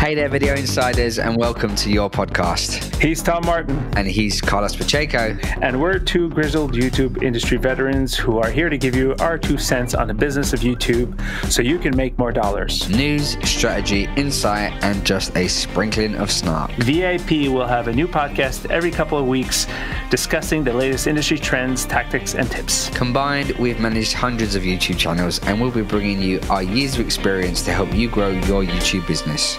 Hey there, Video Insiders, and welcome to your podcast. He's Tom Martin. And he's Carlos Pacheco. And we're two grizzled YouTube industry veterans who are here to give you our 2 cents on the business of YouTube so you can make more dollars. News, strategy, insight, and just a sprinkling of snark. VIP will have a new podcast every couple of weeks discussing the latest industry trends, tactics, and tips. Combined, we've managed hundreds of YouTube channels, and we'll be bringing you our years of experience to help you grow your YouTube business.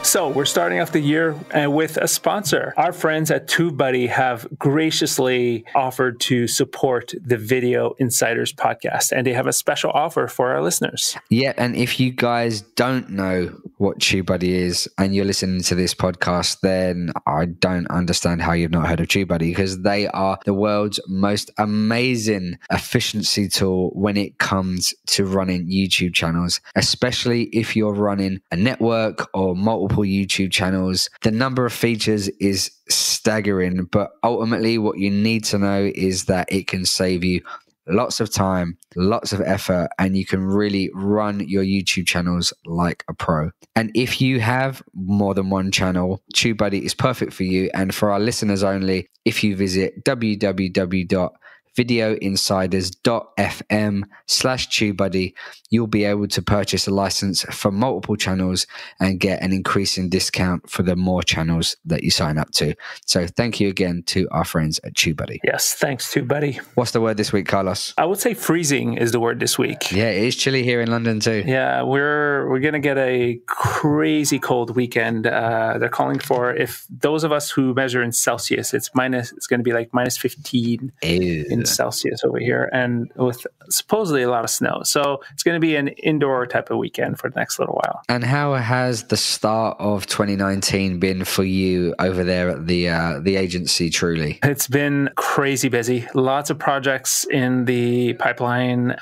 So we're starting off the year with a sponsor. Our friends at TubeBuddy have graciously offered to support the Video Insiders podcast, and they have a special offer for our listeners. Yeah, and if you guys don't know what TubeBuddy is and you're listening to this podcast, then I don't understand how you've not heard of TubeBuddy, because they are the world's most amazing efficiency tool when it comes to running YouTube channels, especially if you're running a network or multiple YouTube channels. The number of features is staggering, but ultimately what you need to know is that it can save you lots of time, lots of effort, and you can really run your YouTube channels like a pro. And if you have more than one channel, TubeBuddy is perfect for you. And for our listeners only, if you visit www.videoinsiders.fm/TubeBuddy, you'll be able to purchase a license for multiple channels and get an increasing discount for the more channels that you sign up to. So thank you again to our friends at TubeBuddy. Yes, thanks, TubeBuddy. What's the word this week, Carlos? I would say freezing is the word this week. Yeah, it is chilly here in London too. Yeah, we're going to get a crazy cold weekend. They're calling for, if those of us who measure in Celsius, it's going to be like minus 15 in Celsius over here, and with supposedly a lot of snow. So it's going to be an indoor type of weekend for the next little while. And how has the start of 2019 been for you over there at the agency, Truly? It's been crazy busy. Lots of projects in the pipeline,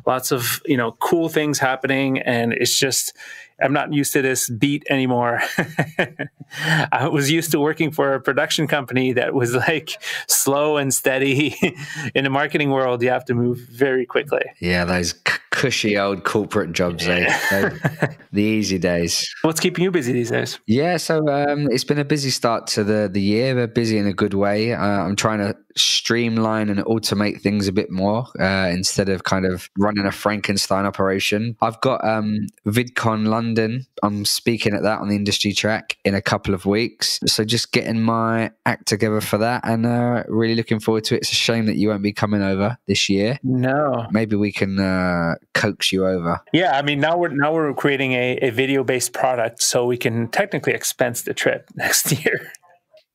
lots of cool things happening, and it's just, I'm not used to this beat anymore. I was used to working for a production company that was like slow and steady. In the marketing world, you have to move very quickly. Yeah, those cushy old corporate jobs, the easy days. What's keeping you busy these days? Yeah, so it's been a busy start to the year, but busy in a good way. I'm trying to streamline and automate things a bit more instead of kind of running a Frankenstein operation. I've got VidCon London. I'm speaking at that on the industry track in a couple of weeks. So just getting my act together for that, and really looking forward to it. It's a shame that you won't be coming over this year. No. Maybe we can coax you over. Yeah, I mean, now we're creating a video-based product, so we can technically expense the trip next year.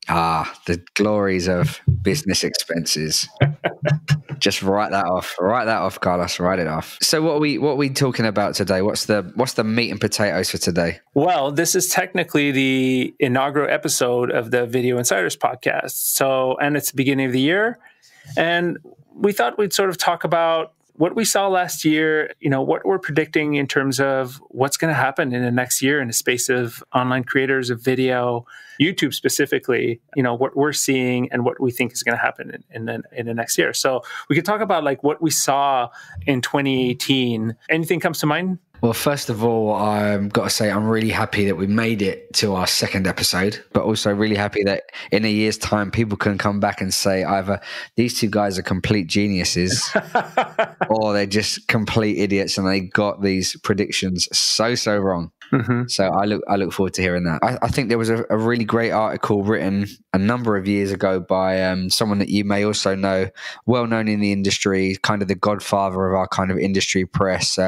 Ah, the glories of business expenses. Just write that off. Write that off, Carlos. Write it off. So what are we talking about today? What's the meat and potatoes for today? Well, this is technically the inaugural episode of the Video Insiders podcast. So, and it's the beginning of the year, and we thought we'd sort of talk about what we saw last year, what we're predicting in terms of what's going to happen in the next year in the space of online creators of video, YouTube specifically, what we're seeing and what we think is going to happen in the next year. So we could talk about like what we saw in 2018. Anything comes to mind? Well, first of all, I've got to say I'm really happy that we made it to our second episode, but also really happy that in a year's time, people can come back and say either these two guys are complete geniuses or they're just complete idiots and they got these predictions so wrong. Mm-hmm. So I look forward to hearing that. I think there was a really great article written a number of years ago by someone that you may also know, well known in the industry, kind of the godfather of our kind of industry press,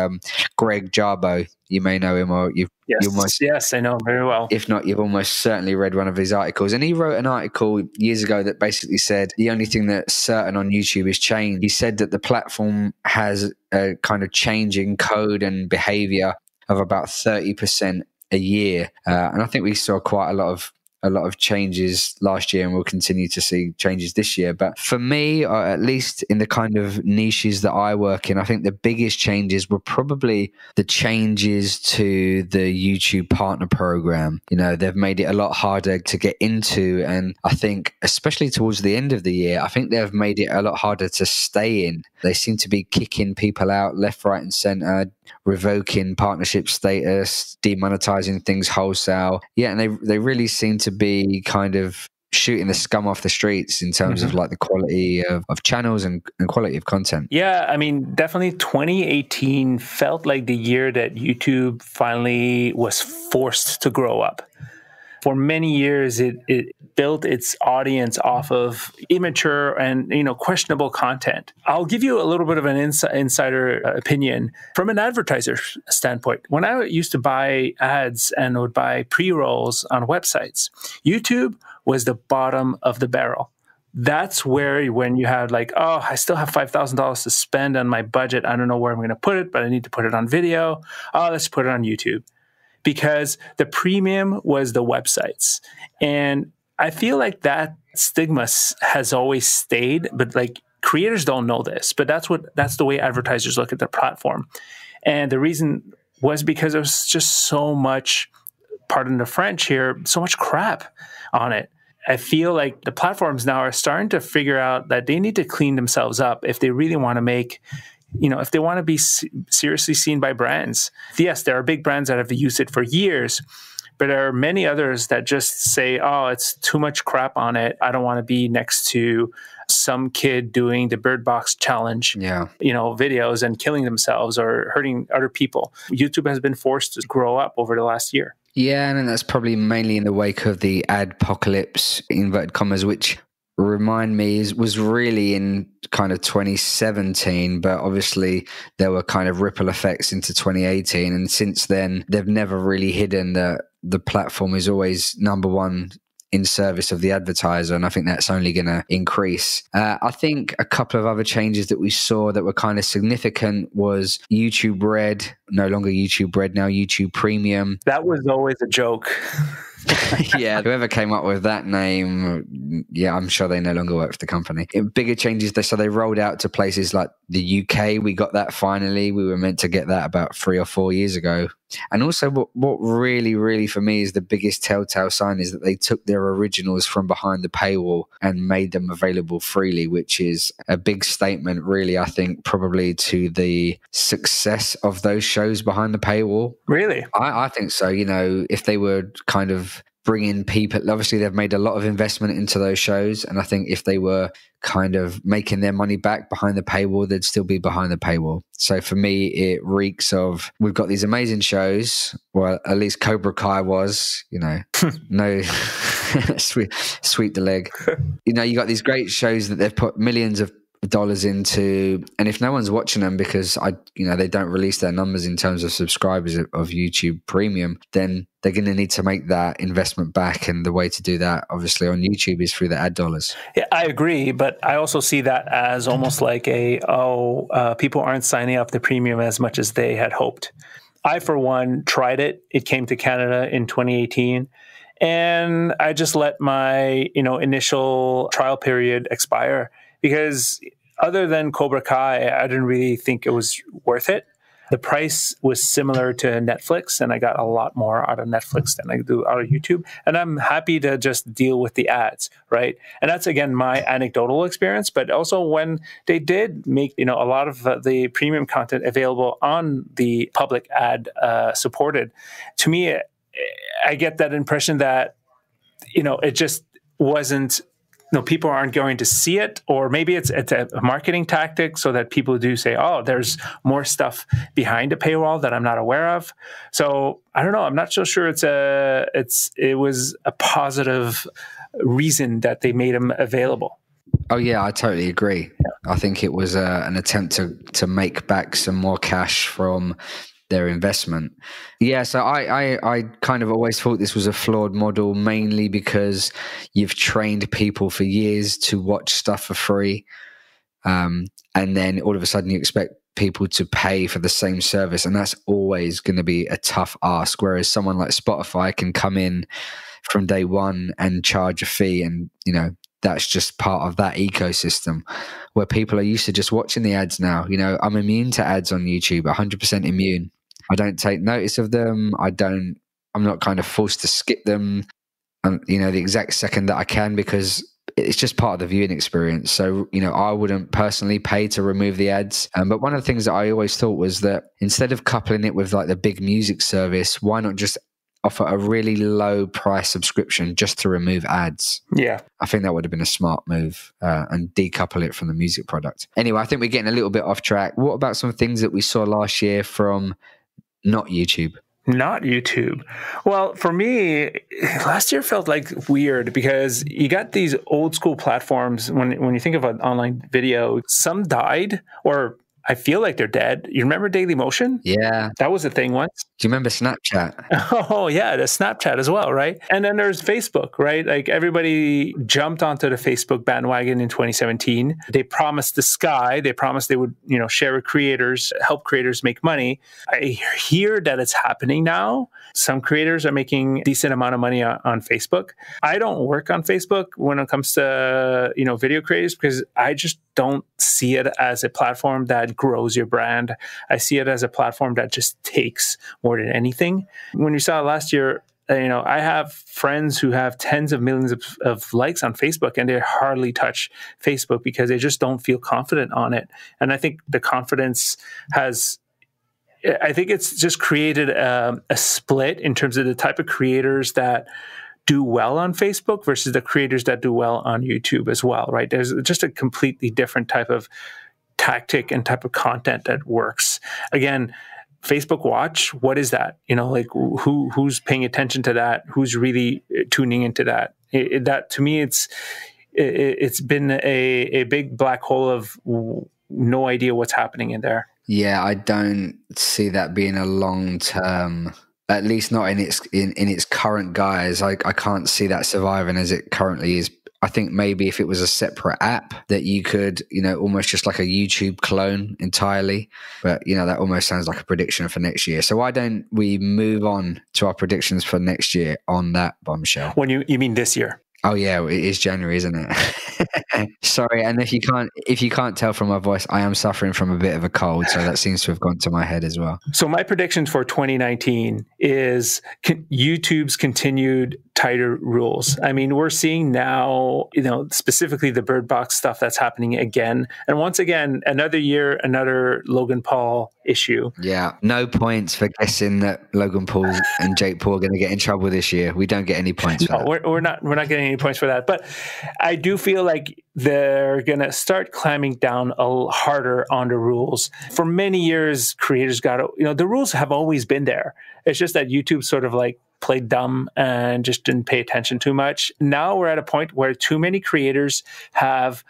Greg Jarboe. You may know him, or yes, I know him very well. If not, you've almost certainly read one of his articles. And he wrote an article years ago that basically said the only thing that's certain on YouTube is change. He said that the platform has a kind of changing code and behavior of about 30% a year. And I think we saw quite a lot of changes last year, and we'll continue to see changes this year. But for me, or at least in the kind of niches that I work in, I think the biggest changes were probably the changes to the YouTube partner program. They've made it a lot harder to get into. And I think, especially towards the end of the year, I think they've made it a lot harder to stay in. They seem to be kicking people out left, right, and center, revoking partnership status, demonetizing things wholesale. Yeah, and they really seem to be kind of shooting the scum off the streets in terms of like the quality of channels and quality of content. Yeah, I mean, definitely 2018 felt like the year that YouTube finally was forced to grow up. For many years, it built its audience off of immature and questionable content. I'll give you a little bit of an insider opinion from an advertiser standpoint. When I used to buy ads and would buy pre-rolls on websites, YouTube was the bottom of the barrel. That's where when you had like, oh, I still have $5,000 to spend on my budget. I don't know where I'm going to put it, but I need to put it on video. Oh, let's put it on YouTube. Because the premium was the websites. And I feel like that stigma has always stayed, but like creators don't know this, but that's the way advertisers look at their platform. And the reason was because there was just so much, pardon the French here, so much crap on it. I feel like the platforms now are starting to figure out that they need to clean themselves up if they really want to make, if they want to be seriously seen by brands. Yes, there are big brands that have used it for years, but there are many others that just say, oh, it's too much crap on it. I don't want to be next to some kid doing the Bird Box challenge, videos and killing themselves or hurting other people. YouTube has been forced to grow up over the last year. Yeah, and that's probably mainly in the wake of the adpocalypse, inverted commas, which remind me was really in kind of 2017, but obviously there were kind of ripple effects into 2018, and since then they've never really hidden that the platform is always number one in service of the advertiser, and I think that's only going to increase. I think a couple of other changes that we saw that were kind of significant was YouTube Red, no longer YouTube Red, now YouTube Premium. That was always a joke. Yeah, whoever came up with that name, I'm sure they no longer work for the company. Bigger changes, so they rolled out to places like the UK. We got that finally. We were meant to get that about 3 or 4 years ago. And also what really, really for me is the biggest telltale sign is that they took their originals from behind the paywall and made them available freely, which is a big statement, really, I think, probably to the success of those shows behind the paywall. Really? I think so. If they were kind of bring in people, obviously they've made a lot of investment into those shows, and I think if they were kind of making their money back behind the paywall, they'd still be behind the paywall. So for me, it reeks of, we've got these amazing shows, well, at least Cobra Kai was, no sweep the leg. You got these great shows that they've put millions of dollars into, and if no one's watching them because they don't release their numbers in terms of subscribers of YouTube Premium, then they're going to need to make that investment back, and the way to do that obviously on YouTube is through the ad dollars. Yeah, I agree, but I also see that as almost like people aren't signing up the premium as much as they had hoped. I, for one, tried it. It came to Canada in 2018. And I just let my, initial trial period expire because other than Cobra Kai, I didn't really think it was worth it. The price was similar to Netflix, and I got a lot more out of Netflix than I do out of YouTube. And I'm happy to just deal with the ads, right? And that's, again, my anecdotal experience. But also when they did make, a lot of the premium content available on the public ad supported, to me, I get that impression that, it just wasn't, people aren't going to see it, or maybe it's a marketing tactic so that people do say, oh, there's more stuff behind a paywall that I'm not aware of. So I don't know. I'm not so sure it was a positive reason that they made them available. Oh yeah, I totally agree. Yeah. I think it was an attempt to make back some more cash from their investment. Yeah, so I kind of always thought this was a flawed model, mainly because you've trained people for years to watch stuff for free, and then all of a sudden you expect people to pay for the same service, and that's always going to be a tough ask. Whereas someone like Spotify can come in from day one and charge a fee, and that's just part of that ecosystem where people are used to just watching the ads now. I'm immune to ads on YouTube, 100% immune. I don't take notice of them. I'm not kind of forced to skip them, the exact second that I can, because it's just part of the viewing experience. So, I wouldn't personally pay to remove the ads. But one of the things that I always thought was that instead of coupling it with like the big music service, why not just offer a really low price subscription just to remove ads? Yeah. I think that would have been a smart move, and decouple it from the music product. Anyway, I think we're getting a little bit off track. What about some things that we saw last year from not YouTube? Not YouTube. Well, for me, last year felt like weird because you got these old school platforms. When you think of an online video, some died, or I feel like they're dead. You remember Dailymotion? Yeah. That was a thing once. Do you remember Snapchat? Oh, yeah, the Snapchat as well, right? And then there's Facebook, right? Like everybody jumped onto the Facebook bandwagon in 2017. They promised the sky. They promised they would, share with creators, help creators make money. I hear that it's happening now. Some creators are making a decent amount of money on Facebook. I don't work on Facebook when it comes to, video creators, because I just don't see it as a platform that grows your brand. I see it as a platform that just takes more than anything. When you saw last year, I have friends who have tens of millions of likes on Facebook, and they hardly touch Facebook because they just don't feel confident on it. And I think the confidence I think it's just created a split in terms of the type of creators that do well on Facebook versus the creators that do well on YouTube as well, right? There's just a completely different type of tactic and type of content that works. Again, Facebook Watch, what is that? Who's paying attention to that? Who's really tuning into that? That to me, it's been a big black hole of no idea what's happening in there. Yeah, I don't see that being a long term, at least not in its current guise. I can't see that surviving as it currently is. I think maybe if it was a separate app that you could, almost just like a YouTube clone entirely. But, that almost sounds like a prediction for next year. So why don't we move on to our predictions for next year on that bombshell? When you mean this year? Oh yeah, it is January, isn't it? Sorry, and if you can't tell from my voice, I am suffering from a bit of a cold, so that seems to have gone to my head as well. So my prediction for 2019 is YouTube's continued tighter rules. I mean, we're seeing now, specifically the Bird Box stuff that's happening again, and once again, another year, another Logan Paul issue. Yeah, no points for guessing that Logan Paul and Jake Paul are going to get in trouble this year. We don't get any points for that. We're not getting any points for that. But I do feel like they're going to start clamping down harder on the rules. For many years, creators the rules have always been there. It's just that YouTube sort of like played dumb and just didn't pay attention too much. Now we're at a point where too many creators have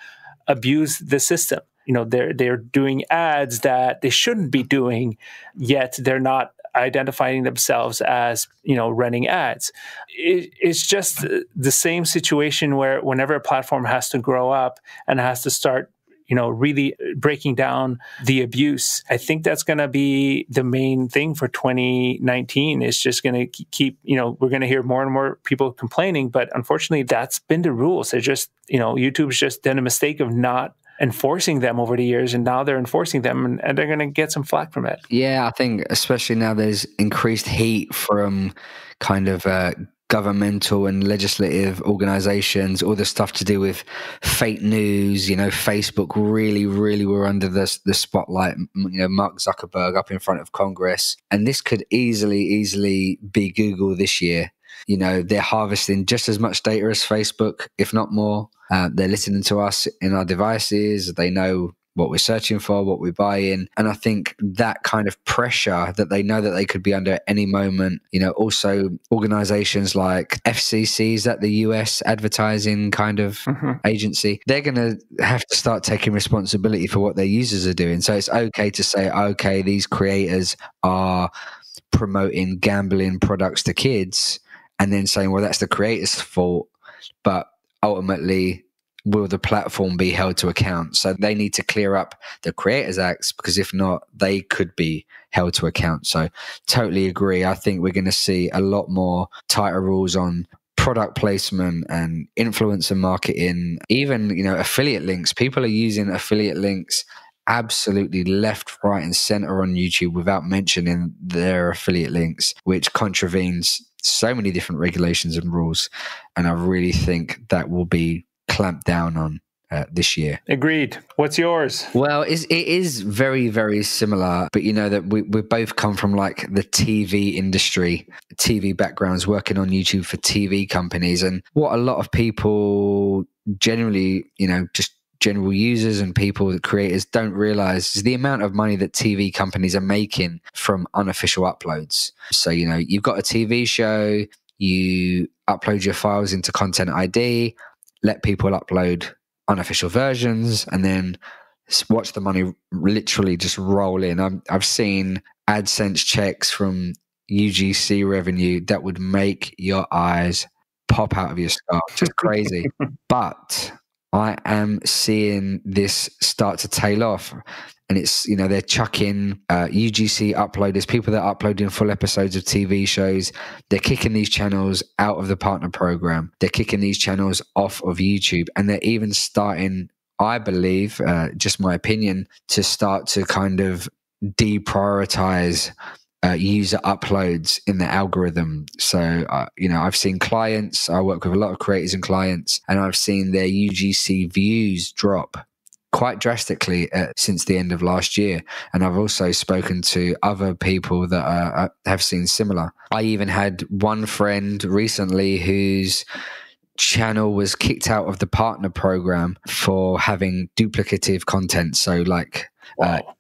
abused the system. They're doing ads that they shouldn't be doing, yet they're not identifying themselves as, running ads. It's just the same situation where whenever a platform has to grow up and has to start, really breaking down the abuse, I think that's going to be the main thing for 2019. It's just going to keep, we're going to hear more and more people complaining, but unfortunately that's been the rules. They're just, YouTube's just done a mistake of not enforcing them over the years, and now they're enforcing them, and they're going to get some flack from it. Yeah, I think especially now there's increased heat from kind of governmental and legislative organizations, all the stuff to do with fake news. Facebook really, really were under the spotlight. Mark Zuckerberg up in front of Congress, and this could easily be Google this year. They're harvesting just as much data as Facebook, if not more. They're listening to us in our devices. They know what we're searching for, what we're buying. And I think that kind of pressure that they know that they could be under at any moment, also organizations like FCC, is that the US advertising kind of agency, they're going to have to start taking responsibility for what their users are doing. So it's okay to say, okay, these creators are promoting gambling products to kids, and then saying, well, that's the creator's fault. But ultimately, will the platform be held to account? So they need to clear up the Creators Acts, because if not, they could be held to account. So totally agree. I think we're going to see a lot more tighter rules on product placement and influencer marketing, even, affiliate links. People are using affiliate links absolutely left, right, and center on YouTube without mentioning their affiliate links, which contravenes so many different regulations and rules. And I really think that will be clamp down on this year. Agreed. What's yours? Well, it is very, very similar, but you know that we both come from like the TV industry, TV backgrounds, working on YouTube for TV companies. And what a lot of people generally, you know, just general users and people, creators don't realize is the amount of money that TV companies are making from unofficial uploads. So, you know, you've got a TV show, you upload your files into Content ID, let people upload unofficial versions, and then watch the money literally just roll in. I've seen AdSense checks from UGC revenue that would make your eyes pop out of your skull. Just crazy. But I am seeing this start to tail off. And it's, you know, they're chucking UGC uploaders, people that are uploading full episodes of TV shows. They're kicking these channels out of the partner program. They're kicking these channels off of YouTube. And they're even starting, I believe, just my opinion, to start to kind of deprioritize user uploads in the algorithm. So, you know, I've seen clients, I work with a lot of creators and clients, and I've seen their UGC views drop quite drastically since the end of last year. And I've also spoken to other people that have seen similar. I even had one friend recently whose channel was kicked out of the partner program for having duplicative content. So like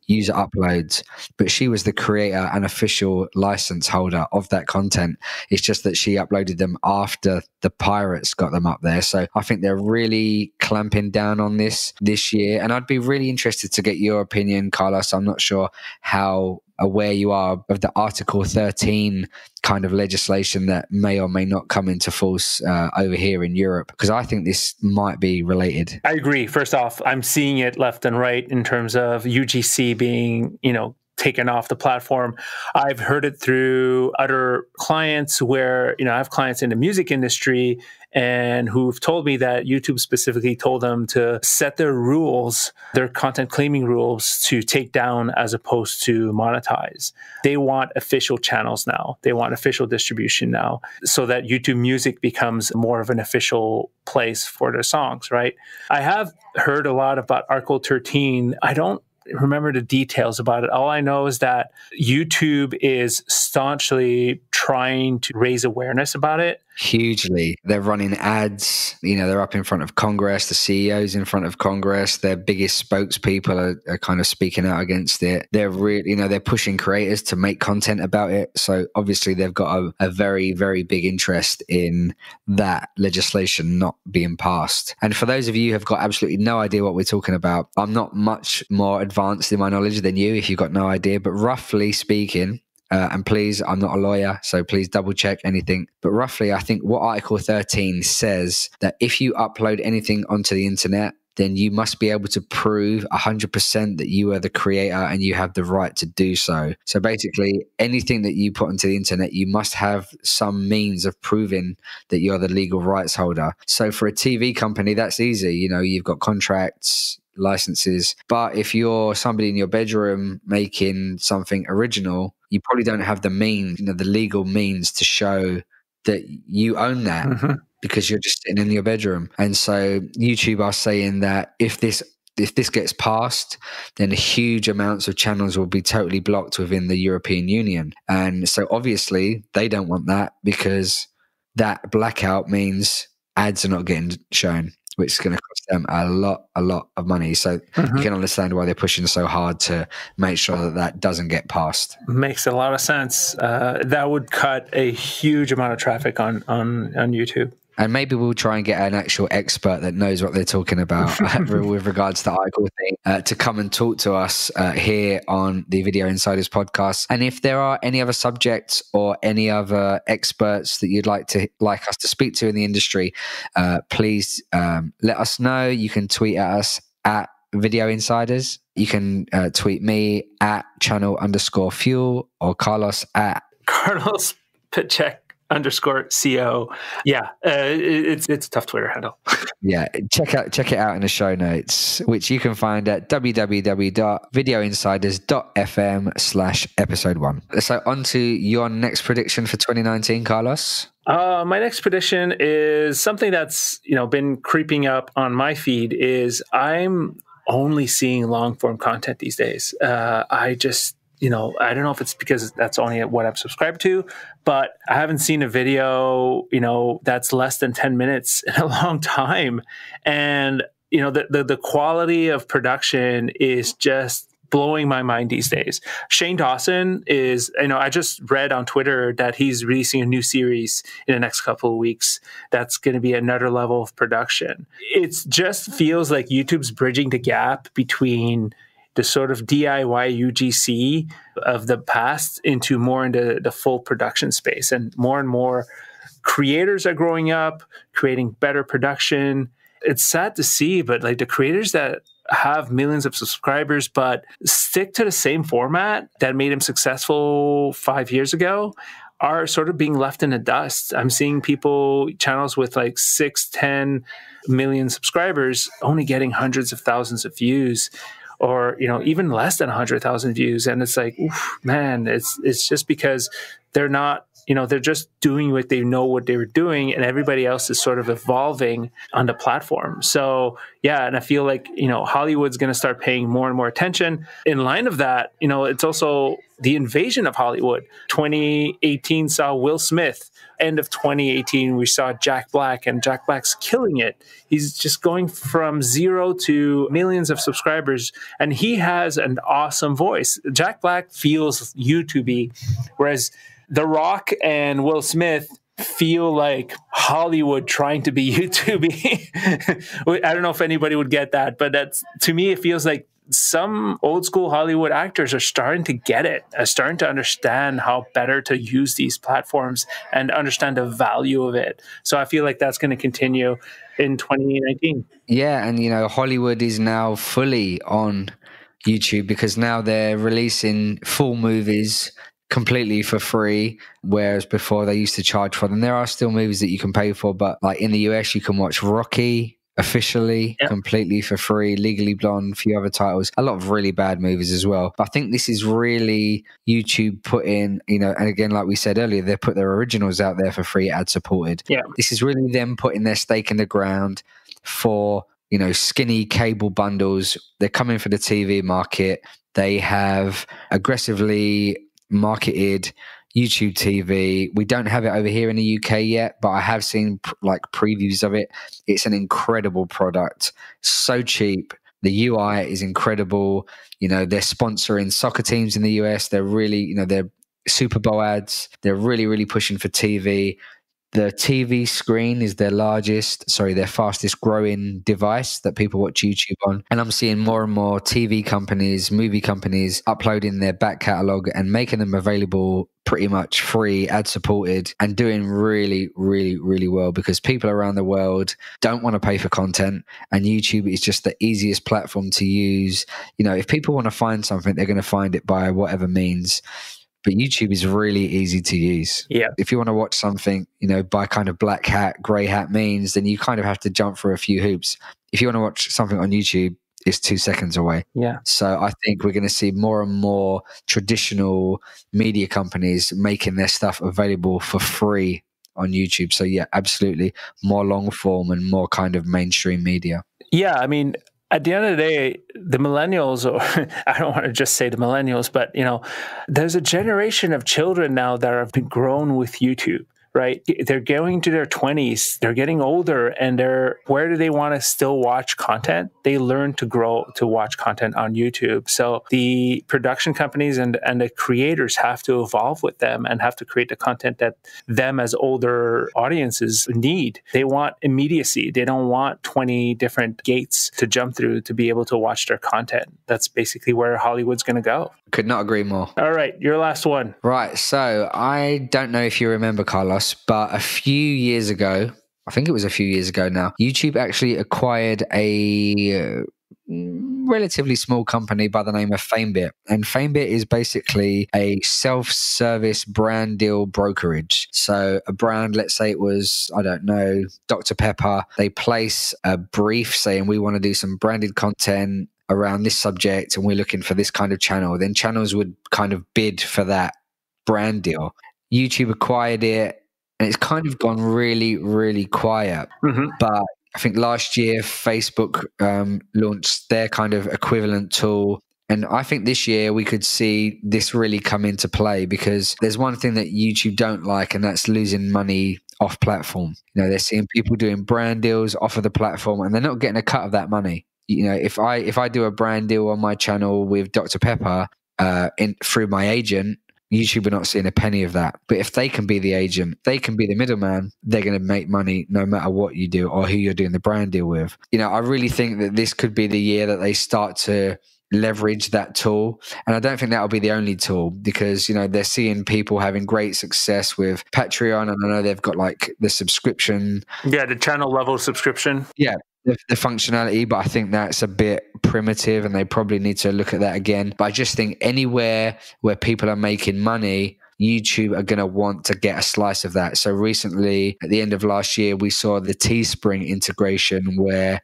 user uploads, but she was the creator and official license holder of that content. It's just that she uploaded them after the pirates got them up there. So I think they're really clamping down on this year. And I'd be really interested to get your opinion, Carlos. I'm not sure how aware you are of the Article 13 kind of legislation that may or may not come into force over here in Europe, because I think this might be related. I agree. First off, I'm seeing it left and right in terms of UGC being, you know, taken off the platform. I've heard it through other clients where, you know, I have clients in the music industry and who've told me that YouTube specifically told them to set their rules, their content claiming rules, to take down as opposed to monetize. They want official channels now. They want official distribution now, so that YouTube Music becomes more of an official place for their songs, right? I have heard a lot about Article 13. I don't remember the details about it. All I know is that YouTube is staunchly trying to raise awareness about it. Hugely. They're running ads, you know, they're up in front of Congress, the CEOs in front of Congress, their biggest spokespeople are kind of speaking out against it. They're really, you know, they're pushing creators to make content about it. So obviously they've got a very, very big interest in that legislation not being passed. And for those of you who have got absolutely no idea what we're talking about, I'm not much more advanced in my knowledge than you if you've got no idea, but roughly speaking, and please, I'm not a lawyer, so please double check anything. But roughly, I think what Article 13 says that if you upload anything onto the internet, then you must be able to prove 100% that you are the creator and you have the right to do so. So basically, anything that you put onto the internet, you must have some means of proving that you're the legal rights holder. So for a TV company, that's easy. You know, you've got contracts, licenses. But if you're somebody in your bedroom making something original, you probably don't have the means, you know, the legal means to show that you own that. Mm-hmm. Because you're just sitting in your bedroom. And so YouTube are saying that if this gets passed, then huge amounts of channels will be totally blocked within the European Union. And so obviously they don't want that, because that blackout means ads are not getting shown, which is going to cost them a lot of money. So you can understand why they're pushing so hard to make sure that doesn't get passed. Makes a lot of sense. That would cut a huge amount of traffic on YouTube. And maybe we'll try and get an actual expert that knows what they're talking about with regards to Article thing to come and talk to us here on the Video Insiders podcast. And if there are any other subjects or any other experts that you'd like us to speak to in the industry, please let us know. You can tweet at us at Video Insiders. You can tweet me at channel_fuel or Carlos at Carlos Pachek _CO. Yeah, it's a tough Twitter handle. Yeah, check it out in the show notes, which you can find at www.videoinsiders.fm/episode 1. So on to your next prediction for 2019, Carlos. My next prediction is something that's been creeping up on my feed. Is I'm only seeing long form content these days. I just I don't know if it's because that's only what I'm subscribed to, but I haven't seen a video that's less than 10 minutes in a long time, and the quality of production is just blowing my mind these days. Shane Dawson is, I just read on Twitter that he's releasing a new series in the next couple of weeks that's going to be another level of production. It just feels like YouTube's bridging the gap between the sort of DIY UGC of the past into more into the full production space. And more creators are growing up, creating better production. It's sad to see, but like the creators that have millions of subscribers but stick to the same format that made them successful 5 years ago are sort of being left in the dust. I'm seeing channels with like 6-10 million subscribers only getting hundreds of thousands of views, or even less than 100,000 views, and it's like, oof, man, it's just because they're not, they're just doing what they know what they were doing, and everybody else is sort of evolving on the platform. So yeah, and I feel like Hollywood's going to start paying more and more attention. In line of that, it's also the invasion of Hollywood. 2018 saw Will Smith. End of 2018, we saw Jack Black, and Jack Black's killing it. He's just going from 0 to millions of subscribers, and he has an awesome voice. Jack Black feels YouTubey, whereas The Rock and Will Smith feel like Hollywood trying to be YouTubey. I don't know if anybody would get that, but that's, to me, it feels like some old school Hollywood actors are starting to get it, are starting to understand how better to use these platforms and understand the value of it. So I feel like that's going to continue in 2019. Yeah, and Hollywood is now fully on YouTube because now they're releasing full movies completely for free, whereas before they used to charge for them. There are still movies that you can pay for, but like in the US, you can watch Rocky officially completely for free, Legally Blonde, a few other titles, a lot of really bad movies as well. But I think this is really YouTube putting, and again, like we said earlier, they put their originals out there for free, ad supported. Yeah. This is really them putting their stake in the ground for skinny cable bundles. They're coming for the TV market. They have aggressively marketed YouTube TV. We don't have it over here in the UK yet, but I have seen previews of it. It's an incredible product. So cheap. The UI is incredible. They're sponsoring soccer teams in the US. They're really, they're Super Bowl ads. They're really, really pushing for TV. The TV screen is their fastest growing device that people watch YouTube on. And I'm seeing more and more TV companies, movie companies uploading their back catalog and making them available pretty much free, ad supported, and doing really, really, really well because people around the world don't want to pay for content. And YouTube is just the easiest platform to use. If people want to find something, they're going to find it by whatever means. But YouTube is really easy to use. Yeah. If you want to watch something, by kind of black hat, grey hat means, then you kind of have to jump through a few hoops. If you want to watch something on YouTube, it's 2 seconds away. Yeah. So I think we're going to see more and more traditional media companies making their stuff available for free on YouTube. So yeah, absolutely. More long form and more kind of mainstream media. Yeah. I mean, at the end of the day, the millennials, or I don't want to just say the millennials, but there's a generation of children now that have been grown with YouTube, right? They're going to their 20s, they're getting older, and where do they want to still watch content? They learn to grow to watch content on YouTube. So the production companies and the creators have to evolve with them and have to create the content that them as older audiences need. They want immediacy. They don't want 20 different gates to jump through to be able to watch their content. That's basically where Hollywood's going to go. Could not agree more. All right, your last one. Right, so I don't know if you remember, Carlos, but a few years ago, I think it was a few years ago now, YouTube actually acquired a relatively small company by the name of FameBit. And FameBit is basically a self-service brand deal brokerage. So a brand, let's say it was, I don't know, Dr. Pepper, they place a brief saying we want to do some branded content around this subject and we're looking for this kind of channel. Then channels would kind of bid for that brand deal. YouTube acquired it and it's kind of gone really, really quiet. But I think last year Facebook launched their kind of equivalent tool. And I think this year we could see this really come into play, because there's one thing that YouTube don't like, and that's losing money off platform. They're seeing people doing brand deals off of the platform, and they're not getting a cut of that money. If I do a brand deal on my channel with Dr. Pepper through my agent, YouTube are not seeing a penny of that. But if they can be the agent, they can be the middleman, they're going to make money no matter what you do or who you're doing the brand deal with. I really think that this could be the year that they start to leverage that tool. And I don't think that'll be the only tool, because they're seeing people having great success with Patreon, and I know they've got like the subscription, the channel level subscription, the functionality, but I think that's a bit primitive and they probably need to look at that again. But I just think anywhere where people are making money, YouTube are going to want to get a slice of that. So recently, at the end of last year, we saw the Teespring integration, where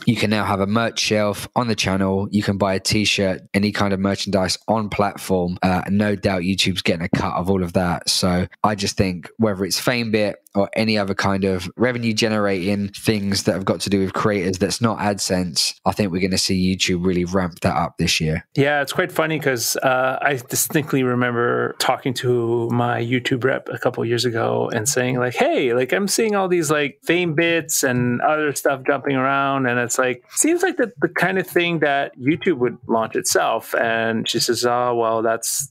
you can now have a merch shelf on the channel. You can buy a t-shirt, any kind of merchandise on platform. No doubt YouTube's getting a cut of all of that. So I just think whether it's FameBit or any other kind of revenue generating things that have got to do with creators that's not AdSense, I think we're going to see YouTube really ramp that up this year. Yeah, it's quite funny because I distinctly remember talking to my YouTube rep a couple of years ago and saying like, hey, like I'm seeing all these like fame bits and other stuff jumping around. And it's like, seems like the kind of thing that YouTube would launch itself. And she says, oh, well, that's,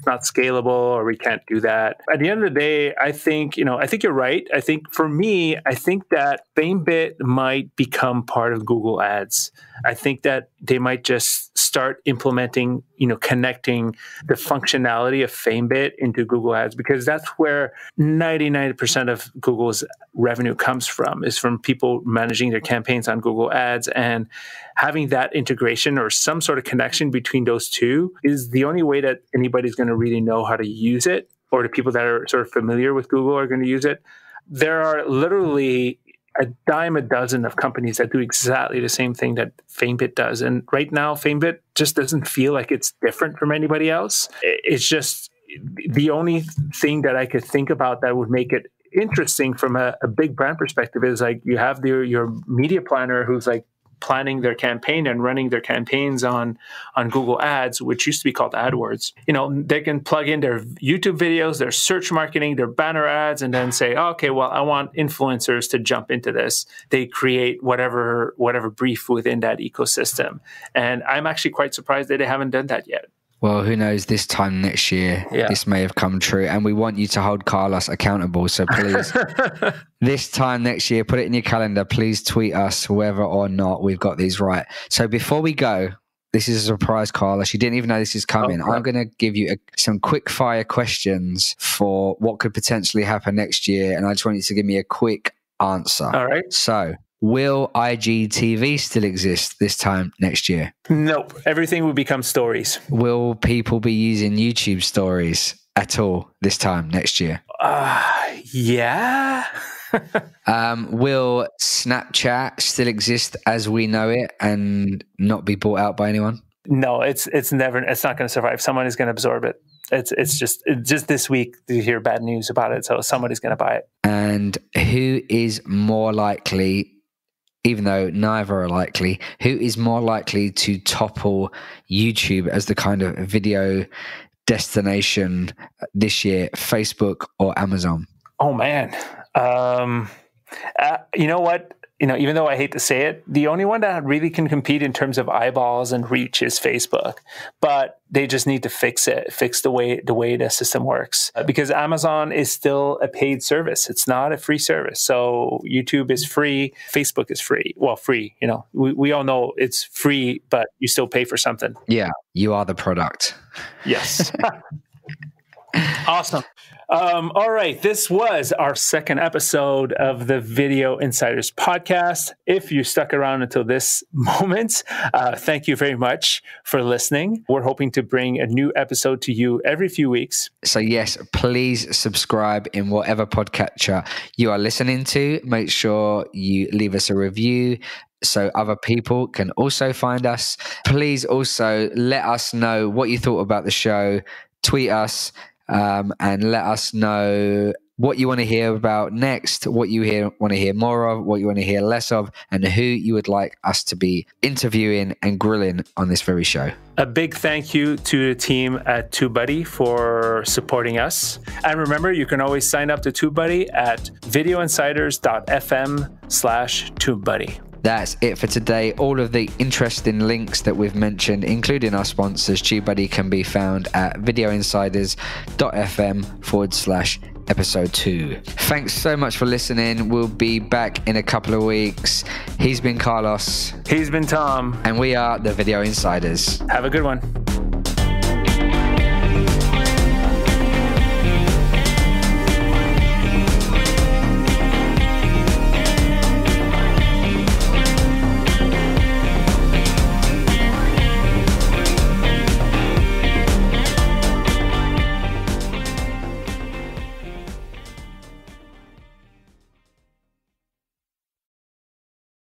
not scalable, or we can't do that. At the end of the day, I think you're right. I think for me, I think that FameBit might become part of Google Ads. I think that they might just start implementing, connecting the functionality of FameBit into Google Ads, because that's where 99% of Google's revenue comes from, is from people managing their campaigns on Google Ads. And having that integration or some sort of connection between those two is the only way that anybody's going to really know how to use it, or the people that are sort of familiar with Google are going to use it. There are literally a dime a dozen of companies that do exactly the same thing that FameBit does. And right now, FameBit just doesn't feel like it's different from anybody else. It's just the only thing that I could think about that would make it interesting from a big brand perspective is like you have your media planner who's like planning their campaign and running their campaigns on Google Ads, which used to be called AdWords. They can plug in their YouTube videos, their search marketing, their banner ads, and then say, oh, okay, well, I want influencers to jump into this. They create whatever brief within that ecosystem. And I'm actually quite surprised that they haven't done that yet. Well, who knows, this time next year, this may have come true. And we want you to hold Carlos accountable. So please, this time next year, put it in your calendar. Please tweet us whether or not we've got these right. So before we go, this is a surprise, Carlos. You didn't even know this is coming. I'm going to give you some quick fire questions for what could potentially happen next year. And I just want you to give me a quick answer. All right. So, will IGTV still exist this time next year? Nope. Everything will become stories. Will people be using YouTube stories at all this time next year? Yeah. Will Snapchat still exist as we know it and not be bought out by anyone? No, it's not going to survive. Someone is going to absorb it. It's just this week you hear bad news about it, so somebody's going to buy it. And who is more likely, even though neither are likely, who is more likely to topple YouTube as the kind of video destination this year, Facebook or Amazon? Oh, man. You know what? Even though I hate to say it, the only one that really can compete in terms of eyeballs and reach is Facebook. But they just need to fix the way the system works. Because Amazon is still a paid service. It's not a free service. So YouTube is free. Facebook is free. Well, free, we all know it's free, but you still pay for something. Yeah, you are the product. Yes. Awesome. All right. This was our second episode of the Video Insiders podcast. If you stuck around until this moment, thank you very much for listening. We're hoping to bring a new episode to you every few weeks. So yes, please subscribe in whatever podcatcher you are listening to. Make sure you leave us a review so other people can also find us. Please also let us know what you thought about the show. Tweet us. And let us know what you want to hear about next, what you want to hear more of, what you want to hear less of, and who you would like us to be interviewing and grilling on this very show. A big thank you to the team at TubeBuddy for supporting us. And remember, you can always sign up to TubeBuddy at videoinsiders.fm/TubeBuddy. That's it for today. All of the interesting links that we've mentioned, including our sponsors, TubeBuddy, can be found at videoinsiders.fm/episode 2. Thanks so much for listening. We'll be back in a couple of weeks. He's been Carlos. He's been Tom. And we are the Video Insiders. Have a good one.